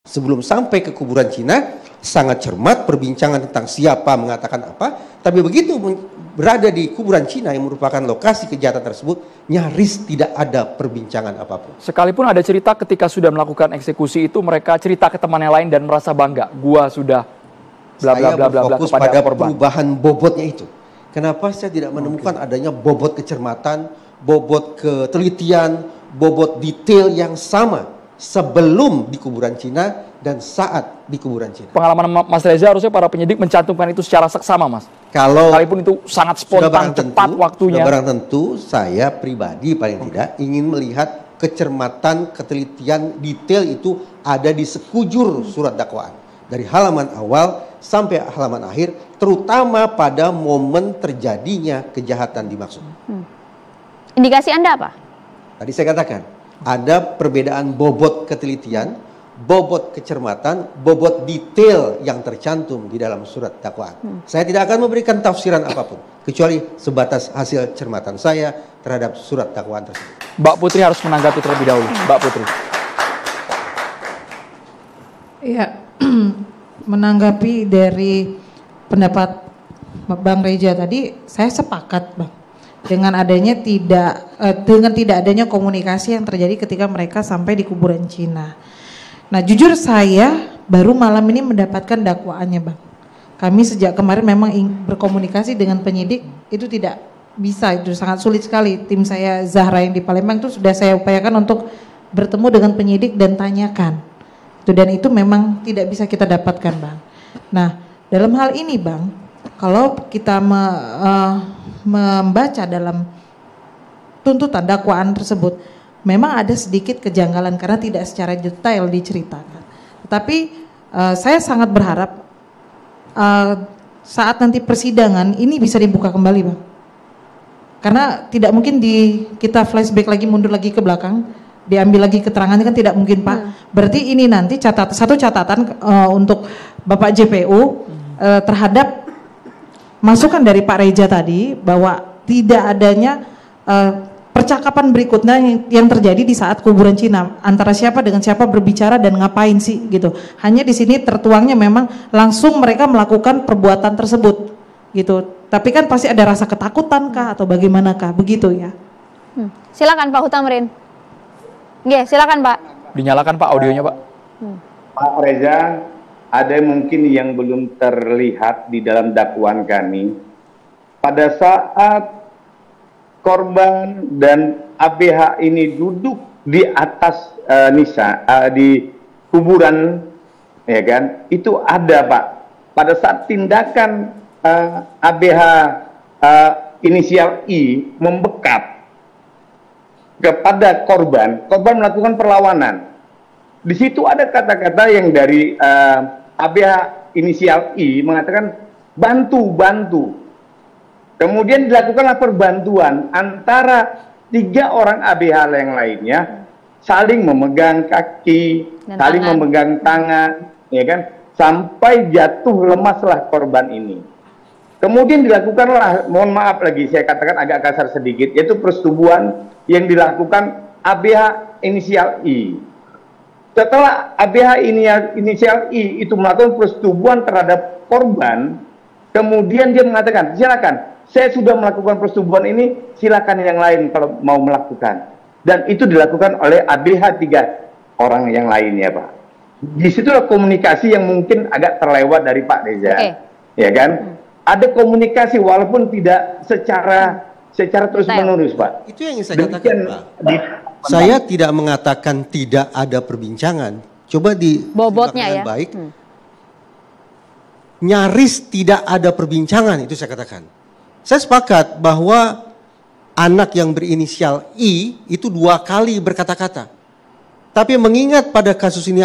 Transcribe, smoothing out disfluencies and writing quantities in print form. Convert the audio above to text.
Sebelum sampai ke kuburan Cina, sangat cermat perbincangan tentang siapa mengatakan apa, tapi begitu berada di kuburan Cina yang merupakan lokasi kejahatan tersebut, nyaris tidak ada perbincangan apapun. Sekalipun ada cerita ketika sudah melakukan eksekusi itu, mereka cerita ke teman yang lain dan merasa bangga, gua sudah bla bla bla bla bla kepada pada korban. perubahan bobotnya itu. Kenapa saya tidak menemukan adanya bobot kecermatan, bobot ketelitian, bobot detail yang sama sebelum di kuburan Cina dan saat di kuburan Cina. Pengalaman Mas Reza, harusnya para penyidik mencantumkan itu secara seksama, Mas. Kalau sekalipun itu sangat spontan, cepat waktunya. Barang tentu saya pribadi paling tidak ingin melihat kecermatan, ketelitian, detail itu ada di sekujur surat dakwaan. Dari halaman awal sampai halaman akhir, terutama pada momen terjadinya kejahatan dimaksud. Indikasi Anda apa? Tadi saya katakan, ada perbedaan bobot ketelitian, bobot kecermatan, bobot detail yang tercantum di dalam surat dakwaan. Saya tidak akan memberikan tafsiran apapun, kecuali sebatas hasil cermatan saya terhadap surat dakwaan tersebut. Mbak Putri harus menanggapi terlebih dahulu. Mbak Putri. Ya, menanggapi dari pendapat Bang Reza tadi, saya sepakat, Bang. Dengan tidak adanya komunikasi yang terjadi ketika mereka sampai di kuburan Cina. Nah, jujur saya baru malam ini mendapatkan dakwaannya, Bang. Kami sejak kemarin memang berkomunikasi dengan penyidik, itu tidak bisa, itu sangat sulit sekali. Tim saya Zahra yang di Palembang itu sudah saya upayakan untuk bertemu dengan penyidik dan tanyakan. Dan itu memang tidak bisa kita dapatkan, Bang. Nah, dalam hal ini, Bang, kalau kita membaca dalam tuntutan dakwaan tersebut, memang ada sedikit kejanggalan karena tidak secara detail diceritakan. Tetapi saya sangat berharap saat nanti persidangan ini bisa dibuka kembali, Bang. Karena tidak mungkin kita flashback lagi, mundur lagi ke belakang, diambil lagi keterangannya, kan tidak mungkin, Pak. Berarti ini nanti satu catatan untuk Bapak JPU terhadap masukan dari Pak Reza tadi, bahwa tidak adanya percakapan berikutnya yang terjadi di saat kuburan Cina antara siapa dengan siapa berbicara dan ngapain sih gitu. Hanya di sini tertuangnya memang langsung mereka melakukan perbuatan tersebut gitu. Tapi kan pasti ada rasa ketakutan kah atau bagaimanakah, begitu ya. Silakan Pak Hutamrin. Nggih, silakan Pak. Dinyalakan Pak audionya, Pak. Pak Reza, ada mungkin yang belum terlihat di dalam dakwaan kami. Pada saat korban dan ABH ini duduk di atas di kuburan, ya kan? Itu ada, Pak. Pada saat tindakan ABH inisial I membekat kepada korban melakukan perlawanan. Di situ ada kata-kata yang dari ABH inisial I mengatakan bantu. Kemudian dilakukanlah perbantuan antara 3 orang ABH yang lainnya, saling memegang kaki, saling memegang tangan, ya kan, sampai jatuh lemaslah korban ini. Kemudian dilakukanlah, mohon maaf lagi saya katakan agak kasar sedikit, yaitu persetubuhan yang dilakukan ABH inisial I. Setelah ABH inisial I itu melakukan persetubuhan terhadap korban, kemudian dia mengatakan, silakan, saya sudah melakukan persetubuhan ini, silakan yang lain kalau mau melakukan. Dan itu dilakukan oleh ABH 3 orang yang lainnya, Pak. Disitulah komunikasi yang mungkin agak terlewat dari Pak Reza, ya kan? Ada komunikasi walaupun tidak secara terus-menerus, Pak. Itu yang saya katakan, Pak. Saya tidak mengatakan tidak ada perbincangan. Coba bobotnya ya. Baik. Nyaris tidak ada perbincangan, itu saya katakan. Saya sepakat bahwa anak yang berinisial I itu 2 kali berkata-kata. Tapi mengingat pada kasus ini